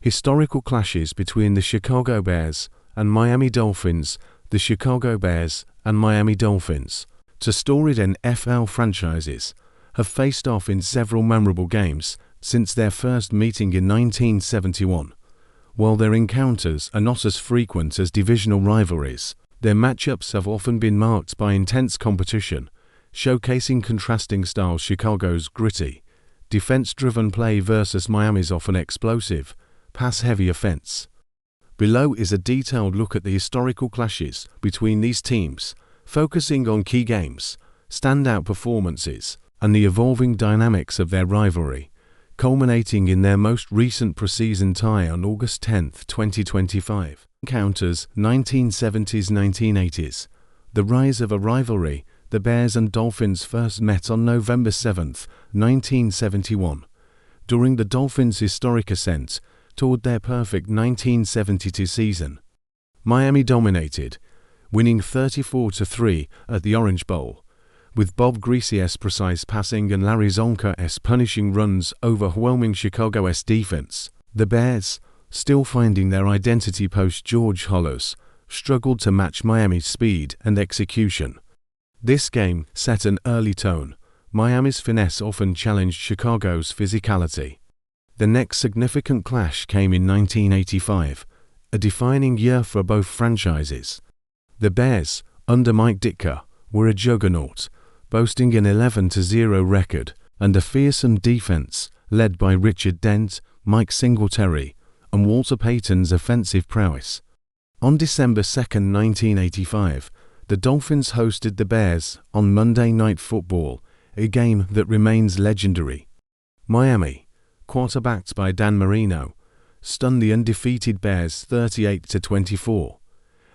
Historical clashes between the Chicago Bears and Miami Dolphins. The Chicago Bears and Miami Dolphins, two storied NFL franchises, have faced off in several memorable games since their first meeting in 1971. While their encounters are not as frequent as divisional rivalries, their matchups have often been marked by intense competition, showcasing contrasting styles: Chicago's gritty, defense-driven play versus Miami's often explosive, pass-heavy offense. Below is a detailed look at the historical clashes between these teams, focusing on key games, standout performances, and the evolving dynamics of their rivalry, culminating in their most recent preseason tie on August 10, 2025. Encounters 1970s-1980s. The rise of a rivalry. The Bears and Dolphins first met on November 7, 1971, during the Dolphins' historic ascent toward their perfect 1972 season. Miami dominated, winning 34-3 at the Orange Bowl, with Bob Griese's precise passing and Larry Csonka's punishing runs overwhelming Chicago's defense. The Bears, still finding their identity post-George Halas, struggled to match Miami's speed and execution. This game set an early tone. Miami's finesse often challenged Chicago's physicality. The next significant clash came in 1985, a defining year for both franchises. The Bears, under Mike Ditka, were a juggernaut, boasting an 11-0 record and a fearsome defense led by Richard Dent, Mike Singletary, and Walter Payton's offensive prowess. On December 2, 1985, the Dolphins hosted the Bears on Monday Night Football, a game that remains legendary. Miami, quarterbacked by Dan Marino, stunned the undefeated Bears 38-24,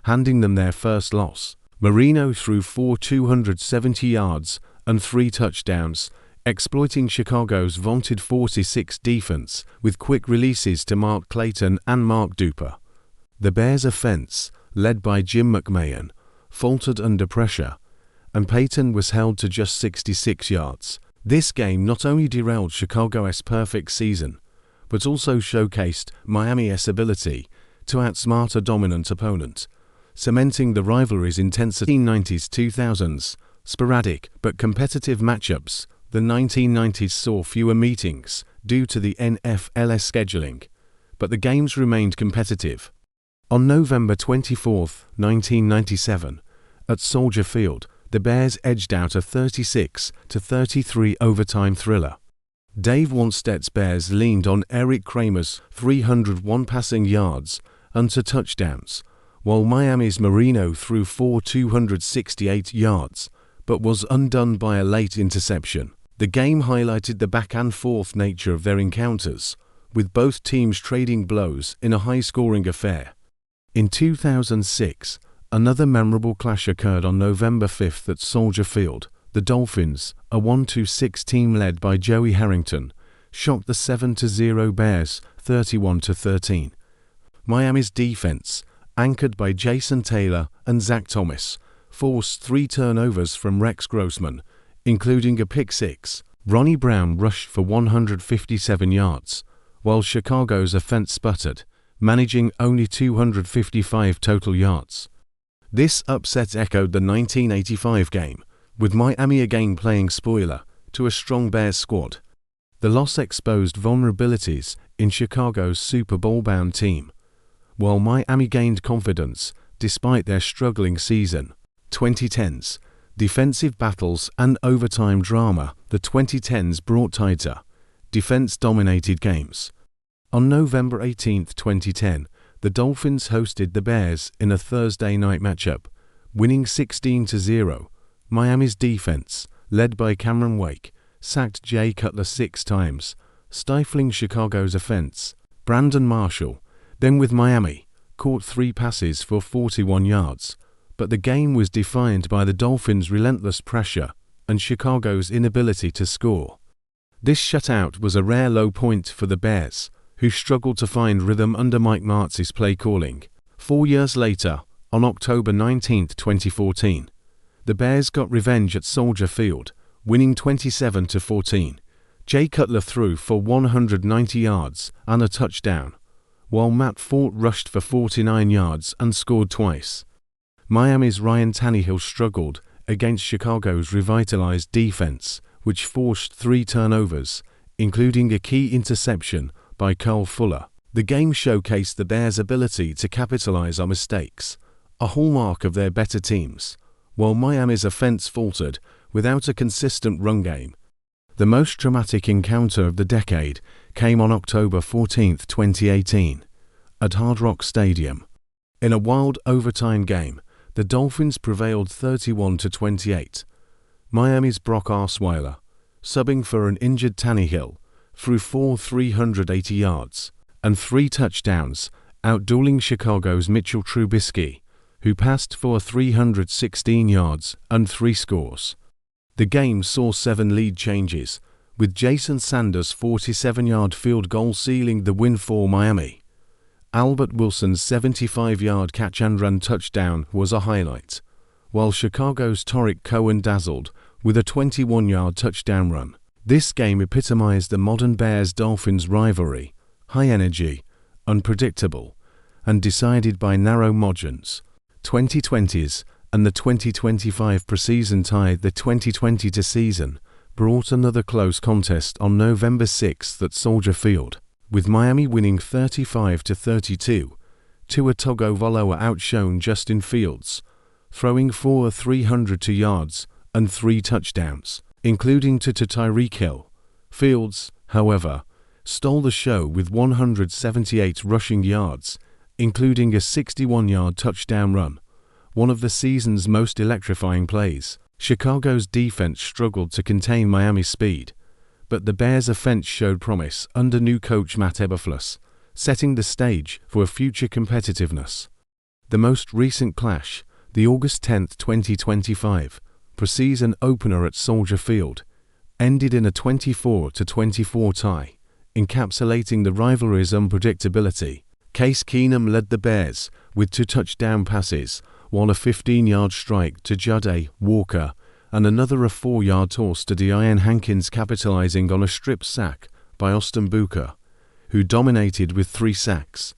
handing them their first loss. Marino threw for 270 yards and 3 touchdowns, exploiting Chicago's vaunted 46 defense with quick releases to Mark Clayton and Mark Duper. The Bears' offense, led by Jim McMahon, faltered under pressure, and Payton was held to just 66 yards. This game not only derailed Chicago's perfect season, but also showcased Miami's ability to outsmart a dominant opponent, cementing the rivalry's intensity. 1990s-2000s, sporadic but competitive matchups. The 1990s saw fewer meetings due to the NFL's scheduling, but the games remained competitive. On November 24, 1997, at Soldier Field, the Bears edged out a 36-33 overtime thriller. Dave Wannstedt's Bears leaned on Eric Kramer's 301 passing yards and 2 touchdowns, while Miami's Marino threw for 268 yards, but was undone by a late interception. The game highlighted the back-and-forth nature of their encounters, with both teams trading blows in a high-scoring affair. In 2006, another memorable clash occurred on November 5 at Soldier Field. The Dolphins, a 1-2-6 team led by Joey Harrington, shocked the 7-0 Bears 31-13. Miami's defense, anchored by Jason Taylor and Zach Thomas, forced 3 turnovers from Rex Grossman, including a pick six. Ronnie Brown rushed for 157 yards, while Chicago's offense sputtered, managing only 255 total yards. This upset echoed the 1985 game, with Miami again playing spoiler to a strong Bears squad. The loss exposed vulnerabilities in Chicago's Super Bowl-bound team, while Miami gained confidence despite their struggling season. 2010s, defensive battles and overtime drama. The 2010s brought tighter, defense-dominated games. On November 18, 2010, the Dolphins hosted the Bears in a Thursday night matchup, winning 16-0. Miami's defense, led by Cameron Wake, sacked Jay Cutler 6 times, stifling Chicago's offense. Brandon Marshall, then with Miami, caught 3 passes for 41 yards, but the game was defined by the Dolphins' relentless pressure and Chicago's inability to score. This shutout was a rare low point for the Bears, who struggled to find rhythm under Mike Martz's play calling. 4 years later, on October 19, 2014, the Bears got revenge at Soldier Field, winning 27-14. Jay Cutler threw for 190 yards and a touchdown, while Matt Fort rushed for 49 yards and scored twice. Miami's Ryan Tannehill struggled against Chicago's revitalized defense, which forced 3 turnovers, including a key interception by Kyle Fuller. The game showcased the Bears' ability to capitalize on mistakes, a hallmark of their better teams, while Miami's offense faltered without a consistent run game. The most dramatic encounter of the decade came on October 14, 2018, at Hard Rock Stadium. In a wild overtime game, the Dolphins prevailed 31-28. Miami's Brock Osweiler, subbing for an injured Tannehill, threw for 380 yards and 3 touchdowns, outdueling Chicago's Mitchell Trubisky, who passed for 316 yards and 3 scores. The game saw 7 lead changes, with Jason Sanders' 47-yard field goal sealing the win for Miami. Albert Wilson's 75-yard catch-and-run touchdown was a highlight, while Chicago's Tariq Cohen dazzled with a 21-yard touchdown run. This game epitomized the modern Bears-Dolphins rivalry, high energy, unpredictable, and decided by narrow margins. 2020s and the 2025 preseason tie the 2020 season brought another close contest on November 6 at Soldier Field, with Miami winning 35-32. Tua Tagovailoa outshone Justin Fields, throwing for 302 yards and 3 touchdowns, including to Tyreek Hill. Fields, however, stole the show with 178 rushing yards, including a 61-yard touchdown run, one of the season's most electrifying plays. Chicago's defense struggled to contain Miami's speed, but the Bears' offense showed promise under new coach Matt Eberflus, setting the stage for future competitiveness. The most recent clash, the August 10, 2025, preseason opener at Soldier Field, ended in a 24-24 tie, encapsulating the rivalry's unpredictability. Case Keenum led the Bears with 2 touchdown passes, while a 15-yard strike to Judea Walker and another a 4-yard toss to Deion Hankins capitalizing on a strip sack by Austin Booker, who dominated with 3 sacks.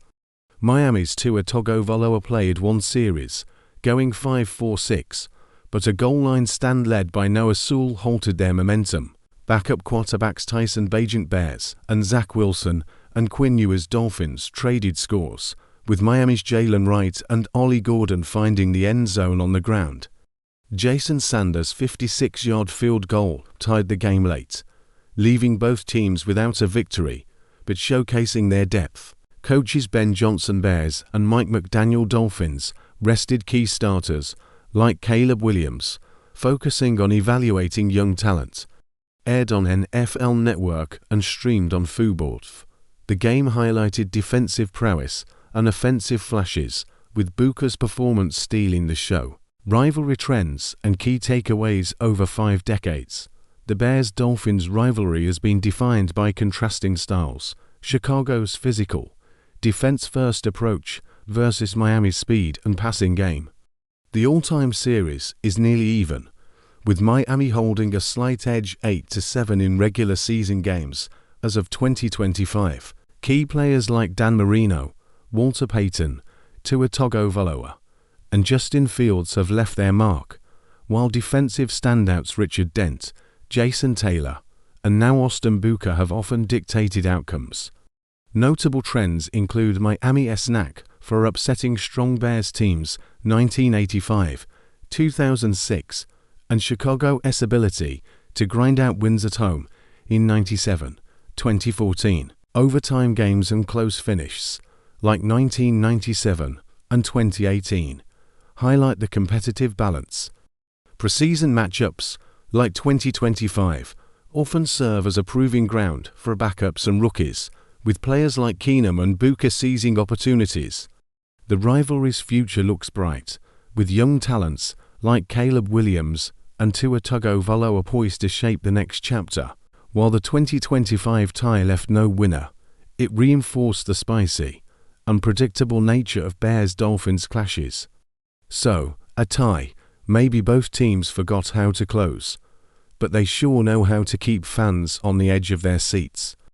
Miami's Tua Tagovailoa played one series, going 5-for-6, but a goal line stand led by Noah Sewell halted their momentum. Backup quarterbacks Tyson Bagent Bears and Zach Wilson and Quinn Ewers Dolphins traded scores, with Miami's Jalen Wright and Ollie Gordon finding the end zone on the ground. Jason Sanders' 56-yard field goal tied the game late, leaving both teams without a victory, but showcasing their depth. Coaches Ben Johnson Bears and Mike McDaniel Dolphins rested key starters like Caleb Williams, focusing on evaluating young talent. Aired on NFL Network and streamed on Fubo. The game highlighted defensive prowess and offensive flashes, with Booker's performance stealing the show. Rivalry trends and key takeaways over 5 decades. The Bears-Dolphins rivalry has been defined by contrasting styles: Chicago's physical, defense-first approach versus Miami's speed and passing game. The all-time series is nearly even, with Miami holding a slight edge 8-7 in regular season games as of 2025. Key players like Dan Marino, Walter Payton, Tua Tagovailoa, and Justin Fields have left their mark, while defensive standouts Richard Dent, Jason Taylor, and now Austin Booker have often dictated outcomes. Notable trends include Miami's knack for upsetting strong Bears teams 1985, 2006, and Chicago's ability to grind out wins at home in 97, 2014. Overtime games and close finishes, like 1997 and 2018, highlight the competitive balance. Preseason matchups, like 2025, often serve as a proving ground for backups and rookies, with players like Keenum and Booker seizing opportunities. The rivalry's future looks bright, with young talents like Caleb Williams and Tua Tagovailoa poised to shape the next chapter. While the 2025 tie left no winner, it reinforced the spicy, unpredictable nature of Bears-Dolphins clashes. So, a tie, maybe both teams forgot how to close, but they sure know how to keep fans on the edge of their seats.